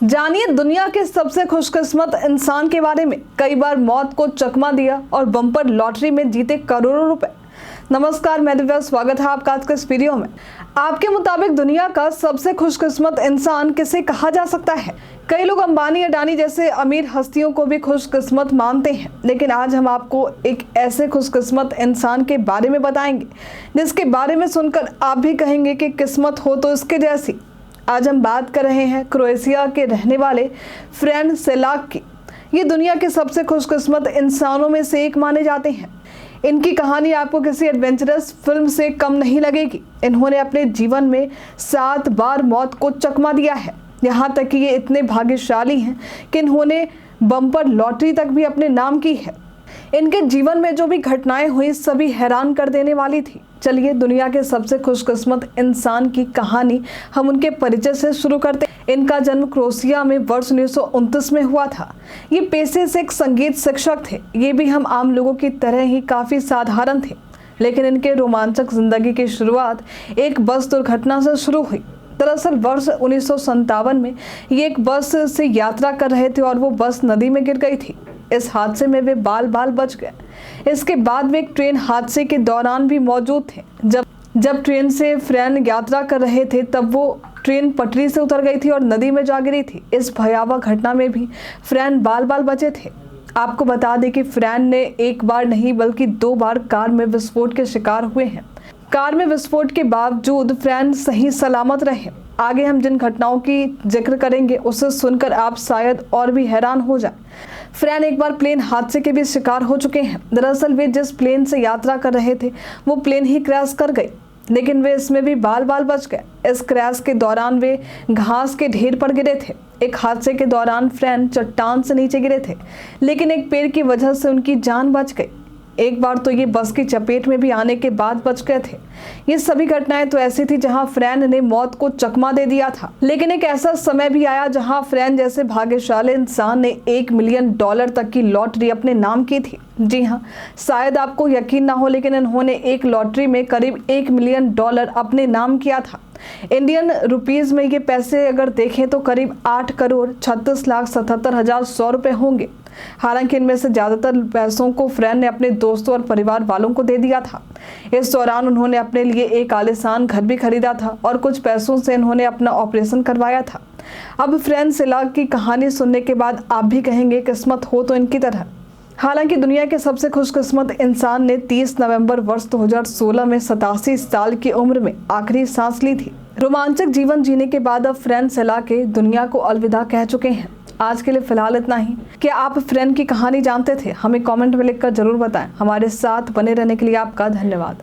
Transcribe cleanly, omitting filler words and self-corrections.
जानिए दुनिया के सबसे खुशकिस्मत इंसान के बारे में। कई बार मौत को चकमा दिया और बम्पर लॉटरी में जीते करोड़ों रुपए। नमस्कार, मैं दिव्या, स्वागत है आपका आज के इस वीडियो में। आपके मुताबिक दुनिया का सबसे खुशकिस्मत इंसान किसे कहा जा सकता है? कई लोग अंबानी अडानी जैसे अमीर हस्तियों को भी खुशकिस्मत मानते हैं, लेकिन आज हम आपको एक ऐसे खुशकिस्मत इंसान के बारे में बताएंगे जिसके बारे में सुनकर आप भी कहेंगे कि किस्मत हो तो इसके जैसी। आज हम बात कर रहे हैं क्रोएशिया के रहने वाले फ्रैन सेलाक की। ये दुनिया के सबसे खुशकिस्मत इंसानों में से एक माने जाते हैं। इनकी कहानी आपको किसी एडवेंचरस फिल्म से कम नहीं लगेगी। इन्होंने अपने जीवन में 7 बार मौत को चकमा दिया है। यहाँ तक कि ये इतने भाग्यशाली हैं कि इन्होंने बम्पर लॉटरी तक भी अपने नाम की है। इनके जीवन में जो भी घटनाएं हुई सभी हैरान कर देने वाली थी। चलिए दुनिया के सबसे खुशकिस्मत इंसान की कहानी हम उनके परिचय से शुरू करते हैं। इनका जन्म क्रोएशिया में वर्ष 1929 में हुआ था। ये पेशे से एक संगीत शिक्षक थे। ये भी हम आम लोगों की तरह ही काफी साधारण थे, लेकिन इनके रोमांचक जिंदगी की शुरुआत एक बस दुर्घटना से शुरू हुई। दरअसल वर्ष 1957 में ये एक बस से यात्रा कर रहे थे और वो बस नदी में गिर गई थी। इस हादसे में वे बाल बाल बच गए। इसके बाद वे एक ट्रेन हादसे के दौरान भी मौजूद थे। जब ट्रेन से फ्रैन यात्रा कर रहे थे तब वो ट्रेन पटरी से उतर गई थी और नदी में जा गिरी थी। इस भयावह घटना में भी फ्रैन बाल बाल बचे थे। आपको बता दें कि फ्रैन ने एक बार नहीं बल्कि 2 बार कार में विस्फोट के शिकार हुए हैं। कार में विस्फोट के बावजूद फ्रैन सही सलामत रहे। आगे हम जिन घटनाओं की जिक्र करेंगे उसे सुनकर आप शायद और भी हैरान हो जाएं। फ्रैन एक बार प्लेन हादसे के भी शिकार हो चुके हैं। दरअसल वे जिस प्लेन से यात्रा कर रहे थे वो प्लेन ही क्रैश कर गई, लेकिन वे इसमें भी बाल बाल बच गए। इस क्रैश के दौरान वे घास के ढेर पर गिरे थे। एक हादसे के दौरान फ्रैन चट्टान से नीचे गिरे थे, लेकिन एक पेड़ की वजह से उनकी जान बच गई। एक बार तो ये बस की चपेट में भी आने के बाद बच गए थे। ये सभी घटनाएं तो ऐसी थी जहां फ्रैन ने मौत को चकमा दे दिया था, लेकिन एक ऐसा समय भी आया जहां फ्रैन जैसे भाग्यशाली इंसान ने $1 मिलियन तक की लॉटरी अपने नाम की थी। जी हाँ, शायद आपको यकीन ना हो, लेकिन इन्होंने एक लॉटरी में करीब $1 मिलियन अपने नाम किया था। इंडियन रुपीज में ये पैसे अगर देखें तो करीब 8,36,77,100 रुपए होंगे। हालांकि इनमें से ज्यादातर पैसों को फ्रैन ने अपने दोस्तों और परिवार वालों को दे दिया था। इस दौरान उन्होंने अपने लिए एक आलीशान घर भी खरीदा था और कुछ पैसों से इन्होंने अपना ऑपरेशन करवाया था। अब फ्रैन सेलाक की कहानी सुनने के बाद आप भी कहेंगे किस्मत हो तो इनकी तरह। हालांकि दुनिया के सबसे खुशकिस्मत इंसान ने 30 नवंबर वर्ष 2016 में 87 साल की उम्र में आखिरी सांस ली थी। रोमांचक जीवन जीने के बाद अब फ्रैन सेलाक दुनिया को अलविदा कह चुके हैं। आज के लिए फिलहाल इतना ही। क्या आप फ्रैन की कहानी जानते थे? हमें कमेंट में लिखकर जरूर बताएं। हमारे साथ बने रहने के लिए आपका धन्यवाद।